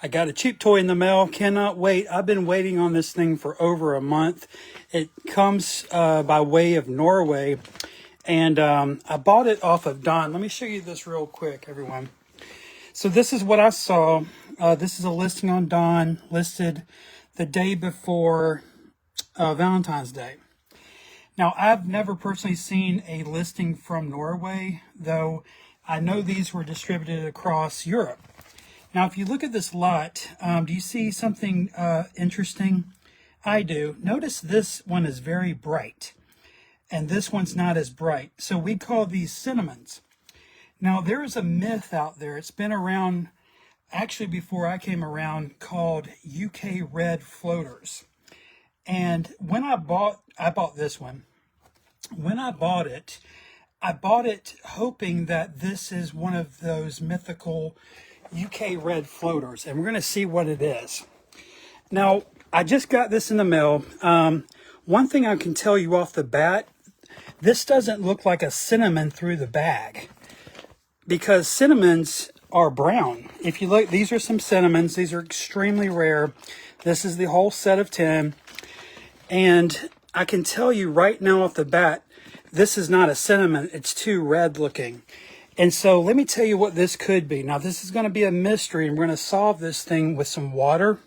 I got a cheap toy in the mail. Cannot wait. I've been waiting on this thing for over a month. It comes by way of Norway. And I bought it off of Don. Let me show you this real quick, everyone. So this is what I saw. This is a listing on Don, listed the day before Valentine's Day. Now, I've never personally seen a listing from Norway, though I know these were distributed across Europe. Now, if you look at this lot, do you see something interesting? I do. Notice this one is very bright, and this one's not as bright. So we call these cinnamons. Now, there is a myth out there. It's been around, actually before I came around, called UK red floaters. And when I bought this one. When I bought it hoping that this is one of those mythical UK red floaters, and we're going to see what it is. Now, I just got this in the mail. One thing I can tell you off the bat, this doesn't look like a cinnamon through the bag, because cinnamons are brown. If you look, these are some cinnamons. These are extremely rare. This is the whole set of 10. And I can tell you right now off the bat, this is not a cinnamon. It's too red looking. And so let me tell you what this could be. Now, this is going to be a mystery, and we're going to solve this thing with some water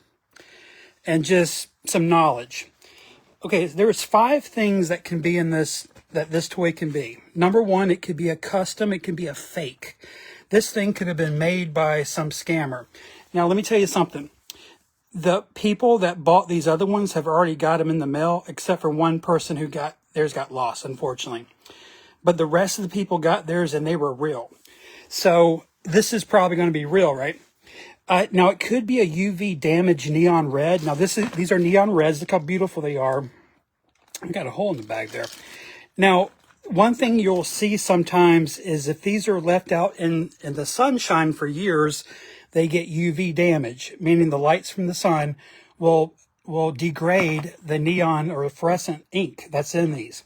and just some knowledge. Okay, there's 5 things that can be in this, that this toy can be. Number 1, it could be a custom. It could be a fake. This thing could have been made by some scammer. Now, let me tell you something. The people that bought these other ones have already got them in the mail, except for one person who got theirs got lost, unfortunately. But the rest of the people got theirs, and they were real. So this is probably going to be real, right? Now, it could be a UV damaged neon red. Now, these are neon reds. Look how beautiful they are. I got a hole in the bag there. Now, one thing you'll see sometimes is if these are left out in the sunshine for years, they get UV damage, meaning the lights from the sun will degrade the neon or fluorescent ink that's in these.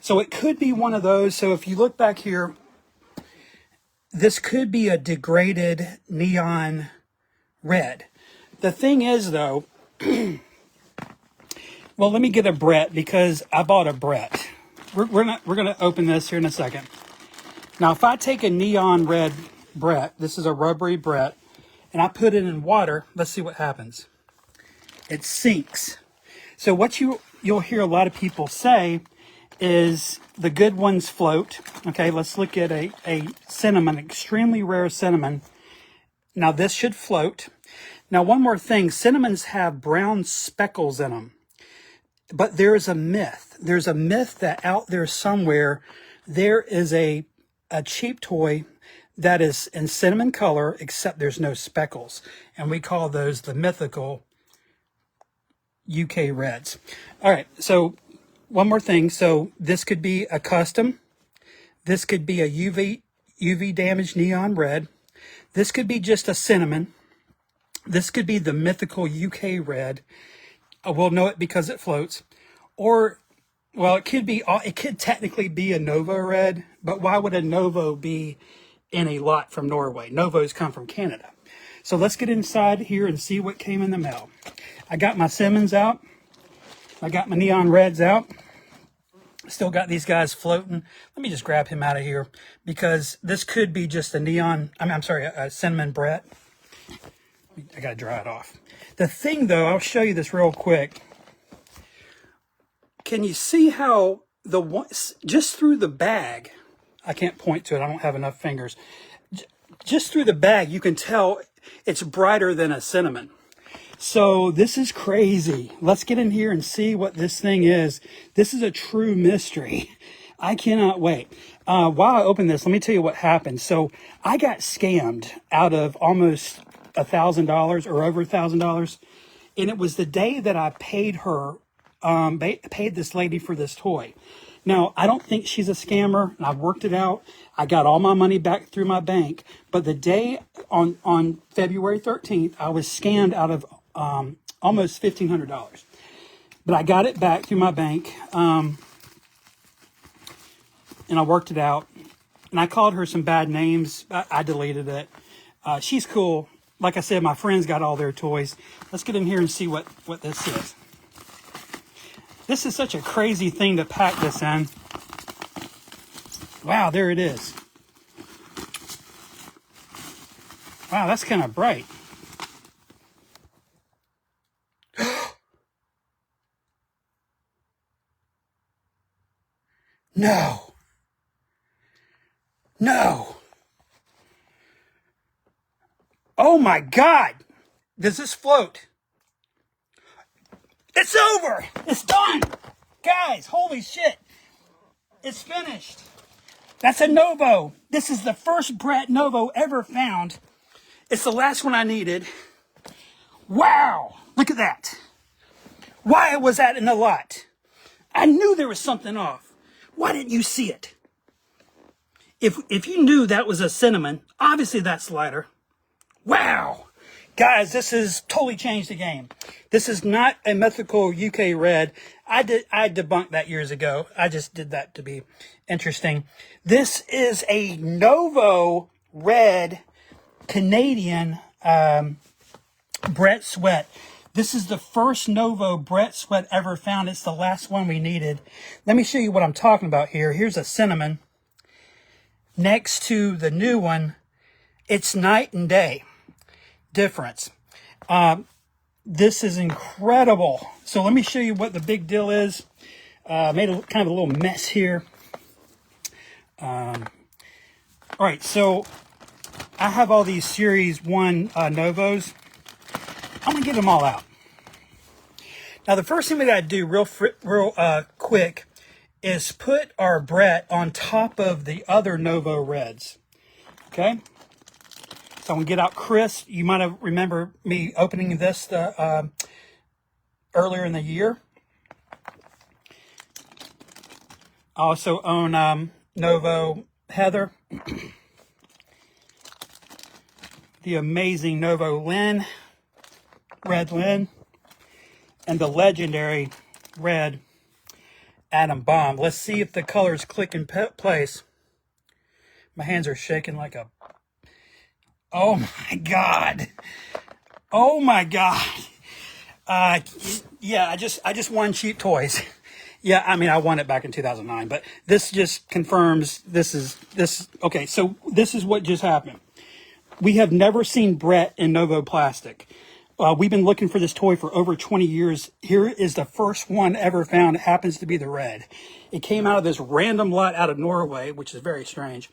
So it could be one of those. So if you look back here, this could be a degraded neon red. The thing is, though, well, let me get a Brett, because I bought a Brett. We're going to open this here in a second. Now, if I take a neon red Brett, this is a rubbery Brett, and I put it in water, let's see what happens. It sinks. So what you'll hear a lot of people say is the good ones float. Okay, let's look at a cinnamon, extremely rare cinnamon. Now, this should float. Now, one more thing. Cinnamons have brown speckles in them. But there is a myth. There's a myth that out there somewhere, there is a cheap toy that is in cinnamon color, except there's no speckles. And we call those the mythical UK reds. All right, so one more thing. So this could be a custom. This could be a UV damaged neon red. This could be just a cinnamon. This could be the mythical UK red. We'll know it because it floats. Or, well, it could technically be a Nova red, but why would a Novo be in a lot from Norway? Novos come from Canada. So let's get inside here and see what came in the mail. I got my cinnamons out. I got my neon reds out. Still got these guys floating. Let me just grab him out of here, because this could be just a a cinnamon Brett. I got to dry it off. The thing, though, I'll show you this real quick. Can you see how just through the bag, I can't point to it, I don't have enough fingers. Just through the bag, you can tell it's brighter than a cinnamon. So this is crazy. Let's get in here and see what this thing is. This is a true mystery. I cannot wait. While I open this, let me tell you what happened. So I got scammed out of almost $1,000 or over $1,000. And it was the day that I paid her, paid this lady for this toy. Now, I don't think she's a scammer, and I've worked it out. I got all my money back through my bank. But the day on February 13th, I was scammed out of almost $1,500. But I got it back through my bank, and I worked it out. And I called her some bad names. I deleted it. She's cool. like I said, my friends got all their toys. Let's get in here and see what this is. This is such a crazy thing to pack this in. Wow, there it is. Wow, that's kind of bright. No. No. Oh my God. Does this float? It's over. It's done. Guys, holy shit. It's finished. That's a Novo. This is the first Brett Novo ever found. It's the last one I needed. Wow. Look at that. Why was that in the lot? I knew there was something off. Why didn't you see it? If you knew that was a cinnamon, obviously that's lighter. Wow. Guys, this has totally changed the game. This is not a mythical UK red. I debunked that years ago. I just did that to be interesting. This is a Novo red Canadian Brett Sweat. This is the first Novo Brett Sweat ever found. It's the last one we needed. Let me show you what I'm talking about here. Here's a cinnamon next to the new one. It's night and day difference. This is incredible. So let me show you what the big deal is. Made a kind of a little mess here. All right, so I have all these Series 1 Novos. I'm going to get them all out. Now, the first thing we got to do real quick is put our Brett on top of the other Novo Reds. Okay? So I'm going to get out Chris. You might have remember me opening this earlier in the year. I also own Novo Heather. The amazing Novo Lynn. Red Lynn. And the legendary red Atom Bomb. Let's see if the colors click in place. My hands are shaking like a... Oh my God. Oh my God. Yeah, I just won cheap toys. Yeah, I mean, I won it back in 2009, but this just confirms this. Okay, so this is what just happened. We have never seen Brett in Novo plastic. We've been looking for this toy for over 20 years. Here is the first one ever found. It happens to be the red. It came out of this random lot out of Norway, which is very strange.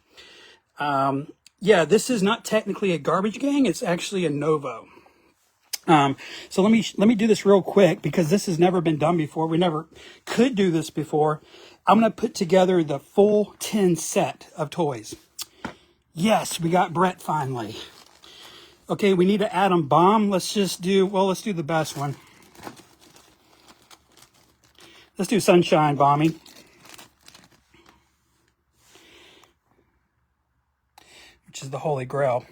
Yeah, this is not technically a garbage gang. It's actually a Novo. So let me do this real quick because this has never been done before. We never could do this before. I'm going to put together the full 10 set of toys. Yes, we got Brett finally. Okay, we need an Atom Bomb. Let's do the best one. Let's do Sunshine Bombing. Which is the Holy Grail.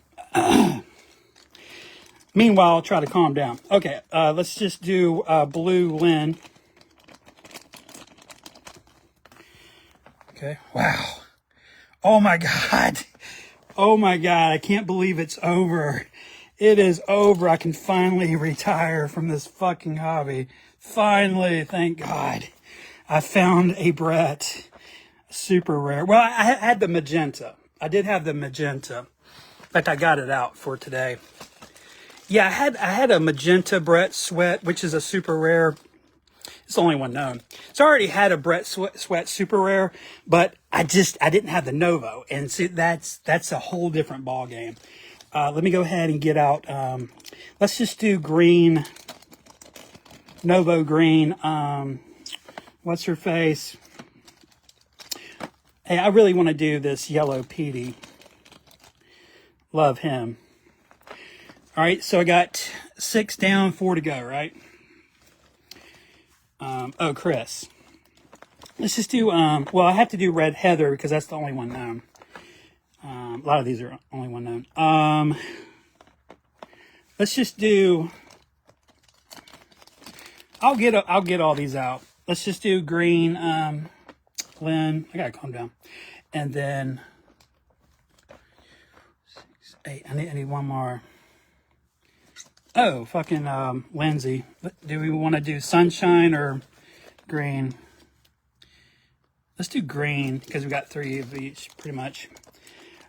Meanwhile, I'll try to calm down. Okay, let's just do Blue Lynn. Okay, wow. Oh my God. Oh my God, I can't believe it's over. It is over. I can finally retire from this fucking hobby. Finally, thank God. I found a Brett. Super rare. Well, I had the magenta. I did have the magenta. In fact, I got it out for today. Yeah, I had a magenta Brett Sweat, which is a super rare. It's the only one known. So I already had a Brett Sweat super rare, but I didn't have the Novo. And see, that's a whole different ball game. Let me go ahead and get out. Let's just do green. Novo green. What's her face? Hey, I really want to do this yellow Petey. Love him. All right, so I got 6 down, 4 to go, right? Oh, Chris. Let's just do, well, I have to do Red Heather because that's the only one known. A lot of these are only one known. Let's just do, I'll get all these out. Let's just do green, Lynn. I gotta calm down. And then 6, 8. I need one more. Oh, fucking Lindsay. Do we want to do sunshine or green? Let's do green because we got 3 of each, pretty much.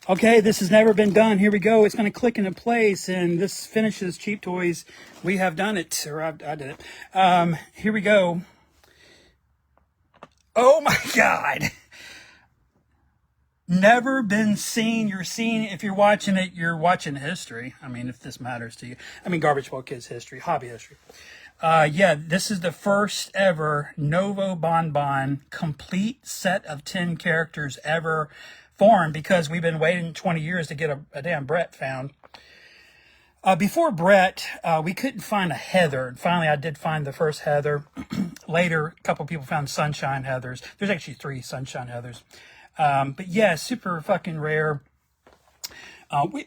Okay, this has never been done. Here we go. It's going to click into place, and this finishes Cheap Toys. We have done it, or I did it. Here we go. Oh my God. Never been seen. You're seeing, if you're watching it, you're watching history. I mean, if this matters to you. I mean, Garbage Pail Kids history, hobby history. Yeah, this is the first ever Novo Bonbon complete set of 10 characters ever formed, because we've been waiting 20 years to get a damn Brett found. Before Brett, we couldn't find a Heather. And finally, I did find the first Heather. Later, a couple people found Sunshine Heathers. There's actually 3 Sunshine Heathers. But yeah, super fucking rare.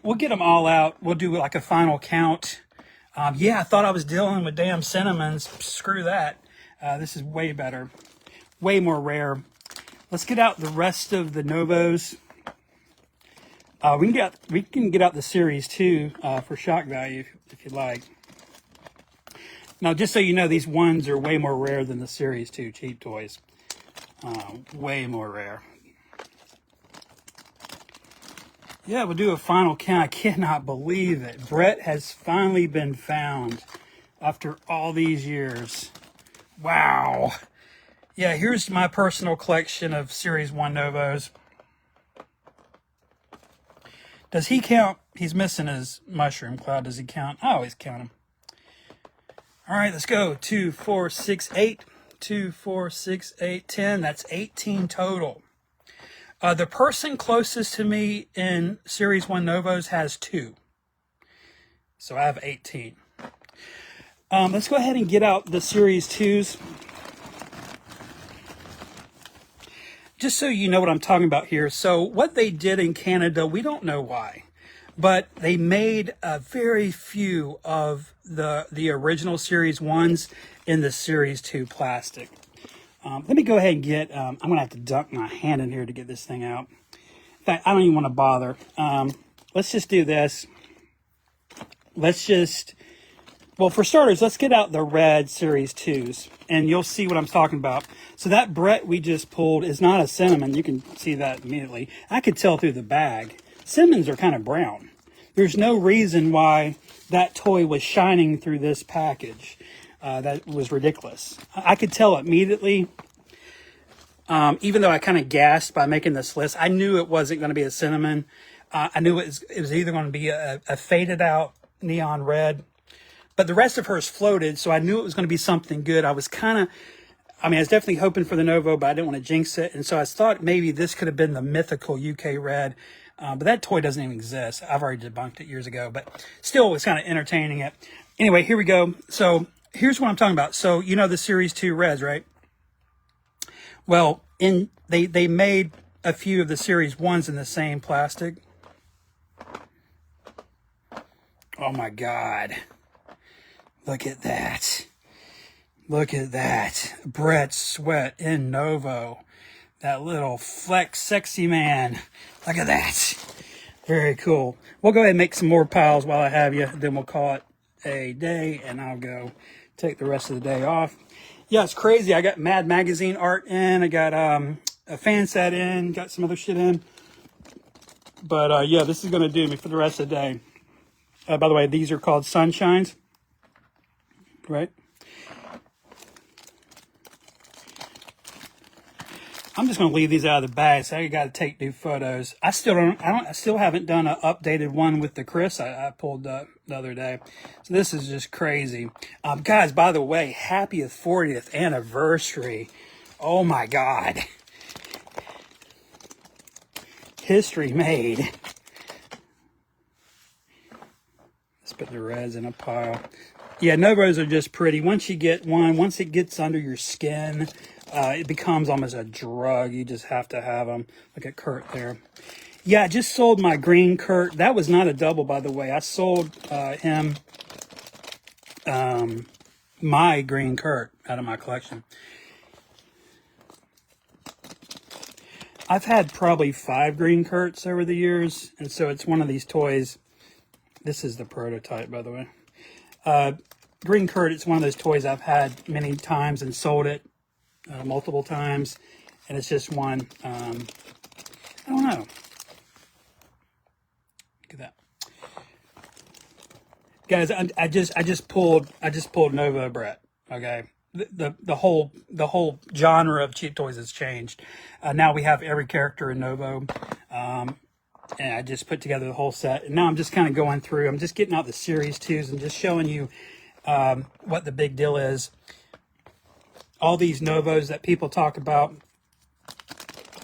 We'll get them all out. We'll do like a final count. Yeah, I thought I was dealing with damn cinnamons. Screw that. This is way better. Way more rare. Let's get out the rest of the Novos. We can get out the Series 2 for shock value if you like. Now, just so you know, these ones are way more rare than the Series 2 Cheap Toys. Way more rare. Yeah, we'll do a final count. I cannot believe it. Brett has finally been found after all these years. Wow. Yeah, here's my personal collection of Series 1 Novos. Does he count? He's missing his mushroom cloud. Does he count? I always count him. All right, let's go. 2, 4, 6, 8. 2, 4, 6, 8, 10. That's 18 total. The person closest to me in Series 1 Novos has 2. So I have 18. Let's go ahead and get out the Series 2s. Just so you know what I'm talking about here. So what they did in Canada, we don't know why, but they made very few of the original Series 1s in the Series 2 plastic. Let me go ahead and get, I'm going to have to dunk my hand in here to get this thing out. In fact, I don't even want to bother. Let's just do this. Well, for starters, let's get out the red Series 2s, and you'll see what I'm talking about. So that Brett we just pulled is not a cinnamon. You can see that immediately. I could tell through the bag. Cinnamons are kind of brown. There's no reason why that toy was shining through this package. That was ridiculous. I could tell immediately, even though I kind of gasped by making this list. I knew it wasn't going to be a cinnamon. I knew it was either going to be a faded out neon red. But the rest of hers floated, so I knew it was going to be something good. I was I was definitely hoping for the Novo, but I didn't want to jinx it. And so I thought maybe this could have been the mythical UK red. But that toy doesn't even exist. I've already debunked it years ago, but still it was kind of entertaining it. Anyway, here we go. So here's what I'm talking about. So you know the Series 2 reds, right? Well, they made a few of the Series 1s in the same plastic. Oh my God. Look at that. Look at that. Brett Sweat in Novo. That little flex sexy man. Look at that. Very cool. We'll go ahead and make some more piles while I have you. Then we'll call it a day, and I'll go take the rest of the day off. Yeah, it's crazy. I got Mad Magazine art in. I got a fan set in. Got some other shit in. But yeah, this is going to do me for the rest of the day. By the way, these are called Sunshines. Right? I'm just going to leave these out of the bag, so I got to take new photos. I still haven't done an updated one with the Chris I pulled the other day. So this is just crazy. Guys, by the way, happy 40th anniversary. Oh my God. History made. Let's put the reds in a pile. Yeah, Novos are just pretty. Once you get one, once it gets under your skin, it becomes almost a drug. You just have to have them. Look at Kurt there. Yeah, I just sold my green Kurt. That was not a double, by the way. I sold him my green Kurt out of my collection. I've had probably 5 green Kurts over the years, and so it's one of these toys. This is the prototype, by the way. Green Curd, it's one of those toys I've had many times and sold it multiple times, and it's just one. I don't know. Look at that, guys. I just pulled Nova Brett. Okay, the whole genre of cheap toys has changed. Now we have every character in Novo. And I just put together the whole set. And now I'm just kind of going through. I'm just getting out the Series 2s and just showing you what the big deal is. All these Novos that people talk about,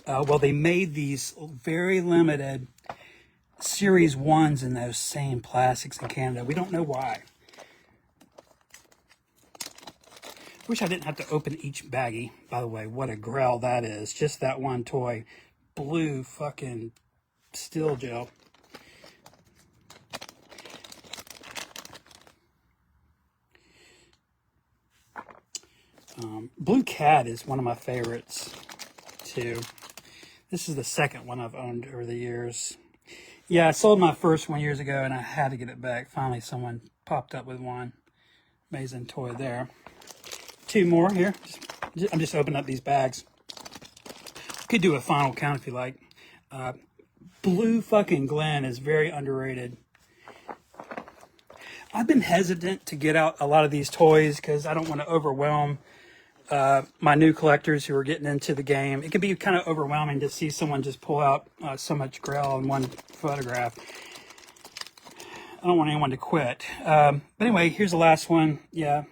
well, they made these very limited Series 1s in those same plastics in Canada. We don't know why. Wish I didn't have to open each baggie. By the way, what a grell that is. Just that one toy. Blue fucking steel gel. Blue Cat is one of my favorites too. This is the second one I've owned over the years. Yeah, I sold my first one years ago and I had to get it back. Finally someone popped up with one. Amazing toy there. Two more here. I'm just opening up these bags. Could do a final count if you like. Blue fucking Glen is very underrated. I've been hesitant to get out a lot of these toys because I don't want to overwhelm my new collectors who are getting into the game. It can be kind of overwhelming to see someone just pull out so much Grell in one photograph. I don't want anyone to quit. But anyway, here's the last one. Yeah.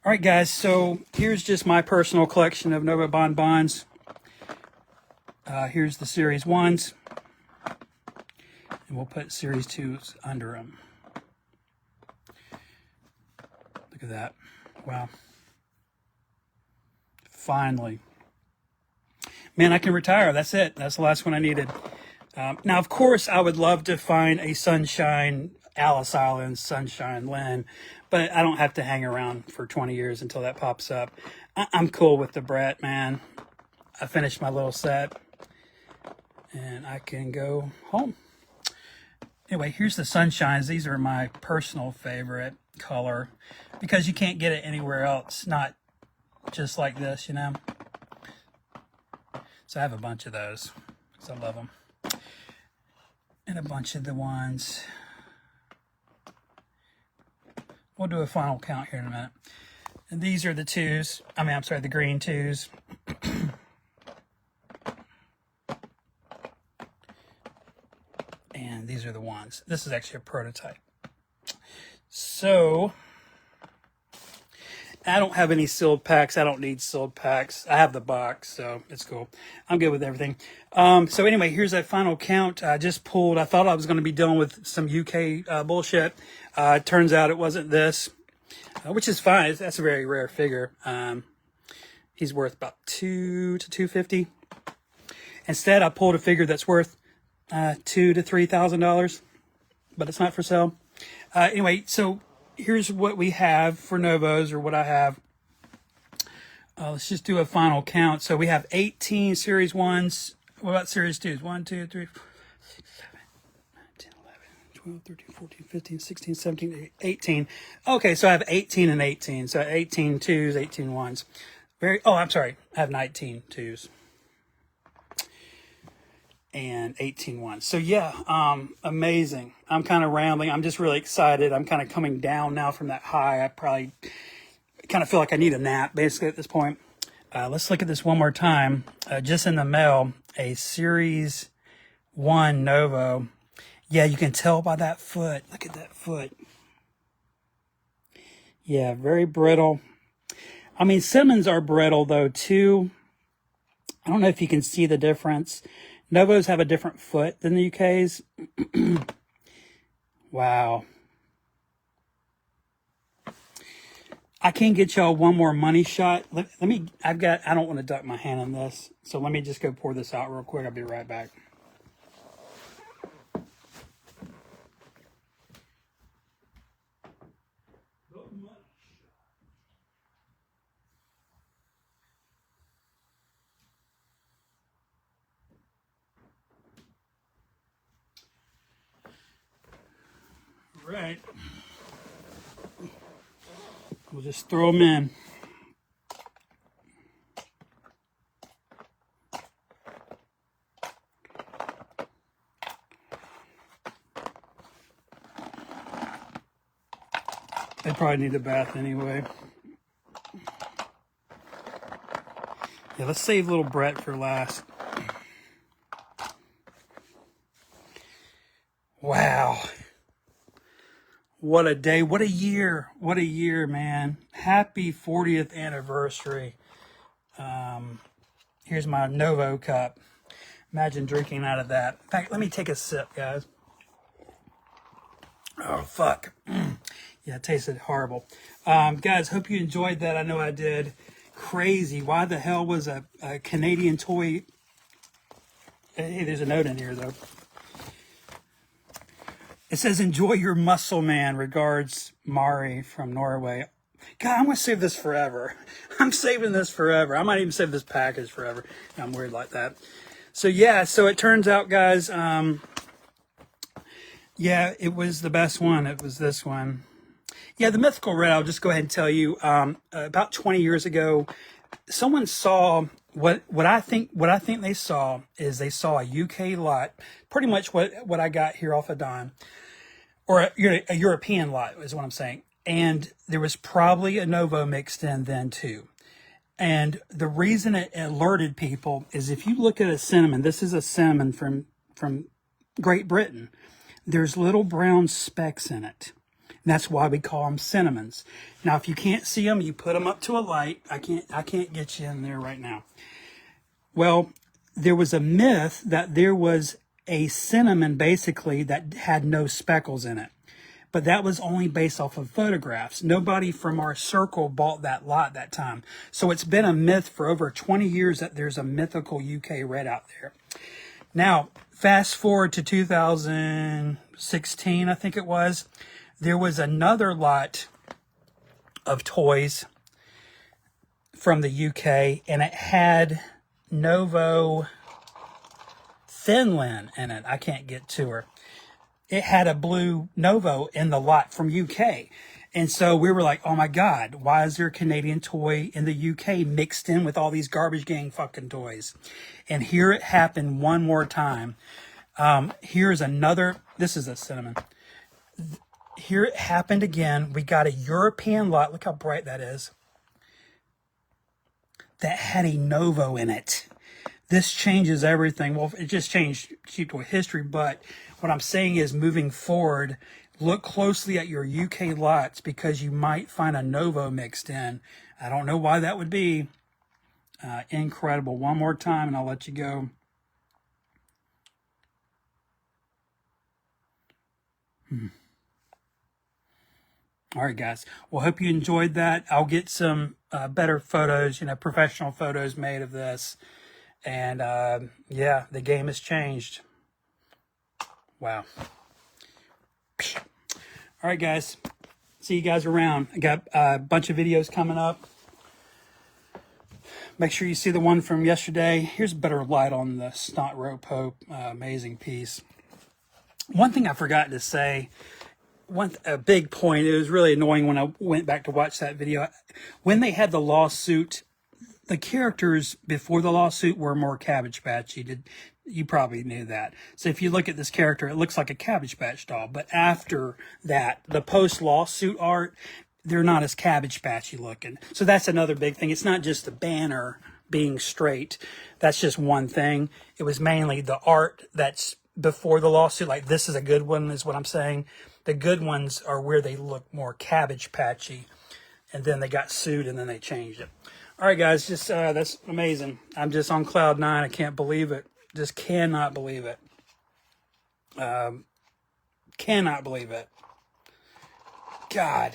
All right, guys. So here's just my personal collection of Nova bonbons. Here's the Series 1s. And we'll put Series 2s under them. Look at that. Wow. Finally. Man, I can retire. That's it. That's the last one I needed. Now, of course, I would love to find a Sunshine Alice Island, Sunshine Lynn, but I don't have to hang around for 20 years until that pops up. I'm cool with the Brett, man. I finished my little set, and I can go home. Anyway, here's the Sunshines. These are my personal favorite color because you can't get it anywhere else. Not just like this, you know. So I have a bunch of those because I love them. And a bunch of the ones. We'll do a final count here in a minute. And these are the 2s. I'm sorry, the green 2s. And these are the ones. This is actually a prototype. So, I don't have any sealed packs. I don't need sealed packs. I have the box, so it's cool. I'm good with everything. So anyway, here's that final count. I just pulled. I thought I was going to be dealing with some UK bullshit. Turns out it wasn't this, which is fine. That's a very rare figure. He's worth about $2 to $250. Instead, I pulled a figure that's worth $2,000 to $3,000, but it's not for sale. Anyway, so here's what we have for Novos, or what I have. Let's just do a final count. So we have 18 Series 1s. What about Series 2s? 1, 2, 3, 4, 6, 7, 9, 10, 11, 12, 13, 14, 15, 16, 17, 18. Okay, so I have 18 and 18. So 18 2s, 18 1s. I'm sorry. I have 19 2s. And 18 1s. So yeah, amazing. I'm kind of rambling. I'm just really excited. I'm kind of coming down now from that high. I probably kind of feel like I need a nap basically at this point. Let's look at this one more time. Just in the mail, a Series 1 Novo. Yeah, you can tell by that foot. Look at that foot. Yeah, very brittle. I mean, Simmons are brittle though too. I don't know if you can see the difference. Novos have a different foot than the UK's. Wow. I can get y'all one more money shot. I don't want to duck my hand on this. So let me just go pour this out real quick. I'll be right back. Right. We'll just throw them in. They probably need a bath anyway. Yeah, let's save little Brett for last. Wow. What a day. What a year. What a year, man. Happy 40th anniversary. Here's my Novo cup. Imagine drinking out of that. In fact, let me take a sip, guys. Oh, fuck. Yeah, it tasted horrible. Guys, hope you enjoyed that. I know I did. Crazy. Why the hell was a Canadian toy... Hey, there's a note in here, though. It says, enjoy your muscle man. Regards, Mari from Norway. God, I'm going to save this forever. I'm saving this forever. I might even save this package forever. I'm weird like that. So, yeah. So, it turns out, guys, yeah, it was the best one. It was this one. Yeah, the mythical red, I'll just go ahead and tell you, about 20 years ago, someone saw what I think they saw is they saw a UK lot, pretty much what I got here off of Don, or a European lot is what I'm saying. And there was probably a Novo mixed in then too. And the reason it alerted people is if you look at a cinnamon, this is a cinnamon from Great Britain, there's little brown specks in it. And that's why we call them cinnamons. Now, if you can't see them, you put them up to a light. I can't get you in there right now. Well, there was a myth that there was a cinnamon basically that had no speckles in it. But that was only based off of photographs. Nobody from our circle bought that lot that time. So it's been a myth for over 20 years that there's a mythical UK red out there. Now, fast forward to 2016, I think it was. There was another lot of toys from the UK, and it had Novo Finland in it. I can't get to her. It had a blue Novo in the lot from UK. And so we were like, oh my God, why is there a Canadian toy in the UK mixed in with all these garbage gang fucking toys? And here it happened one more time. Here's another, this is a cinnamon. Here it happened again. We got a European lot. Look how bright that is. That had a Novo in it. This changes everything. Well, it just changed cheap toy history, but what I'm saying is moving forward, look closely at your UK lots because you might find a Novo mixed in. I don't know why that would be. Incredible. One more time and I'll let you go. All right, guys. Well, hope you enjoyed that. I'll get some better photos, professional photos made of this. And yeah, the game has changed. Wow. All right, guys. See you guys around. I got a bunch of videos coming up. Make sure you see the one from yesterday. Here's a better light on the Snot Rope Pope. Amazing piece. One thing I forgot to say, a big point, it was really annoying when I went back to watch that video. When they had the lawsuit, the characters before the lawsuit were more Cabbage Patch. You probably knew that. So if you look at this character, it looks like a Cabbage Patch doll. But after that, the post-lawsuit art, they're not as Cabbage Patchy looking. So that's another big thing. It's not just the banner being straight. That's just one thing. It was mainly the art that's before the lawsuit. Like, this is a good one, is what I'm saying. The good ones are where they look more Cabbage Patchy. And then they got sued, and then they changed it. All right, guys, just that's amazing. I'm just on cloud nine. I can't believe it. Just cannot believe it. Cannot believe it. God.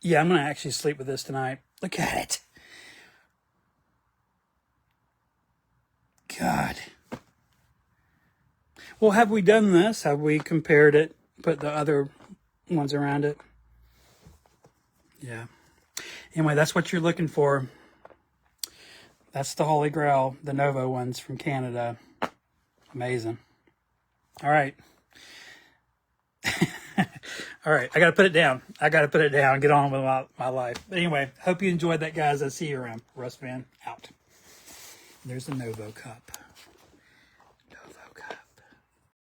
Yeah, I'm going to actually sleep with this tonight. Look at it. God. Well, have we done this? Have we compared it? Put the other ones around it? Yeah. Anyway, that's what you're looking for. That's the Holy Grail, the Novo ones from Canada. Amazing. All right. All right, I got to put it down. I got to put it down. Get on with my life. But anyway, hope you enjoyed that, guys. I'll see you around. Russ Van out. There's the Novo cup.